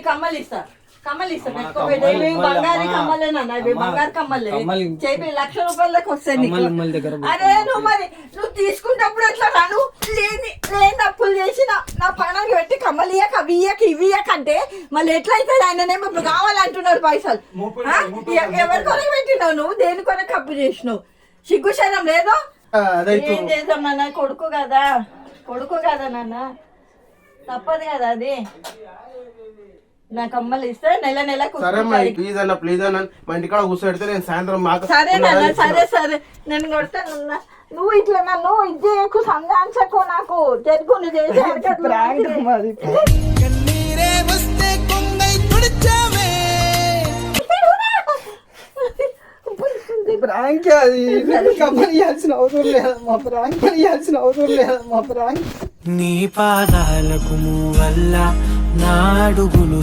కమ్మలు ఇస్తా పెట్టుకోబెట్టి బంగారు కమ్మలేనా బంగారు కమ్మలే చెప్పి 1,00,000 రూపాయలకు వస్తాయి నీకు. అరే నువ్వు తీసుకుంటప్పుడు ఎట్లా రాను లేని అప్పులు చేసి నా పణానికి పెట్టి కమ్మలు ఇయ్యక అవి ఇయ్యక ఇవి ఇయ్యకంటే మళ్ళీ ఎట్లయితే ఆయననేమో ఇప్పుడు కావాలంటున్నాడు పైసలు. ఎవరి కొరకు పెట్టినావు నువ్వు, దేని కొరకు అప్పు చేసినావు? సిగ్గుశరం లేదు. ఏం చేద్దాం నాన్న, కొడుకు కదా నాన్న, తప్పదు కదా అది. నా కమ్మలు ఇస్తే నెల ప్లీజ్ అన్న మా ఇంటికాడ కూర్చోబెడితే నేను సాయంత్రం సరే నాన్న, సరే నేను కొడతానన్నా. నువ్వు ఇట్లా నన్ను ఇది చేయకు, సంగాంచకు, నాకు జరుగుని చేసి ప్రాంక్ అది. కమ్మలు ఇవ్వాల్సిన అవసరం లేదమ్మా, ప్రాంక్ ఇవ్వాల్సిన అవసరం లేదమ్మా. ప్రాంక్ నీ పాదాలకు వల్ల నా అడుగులు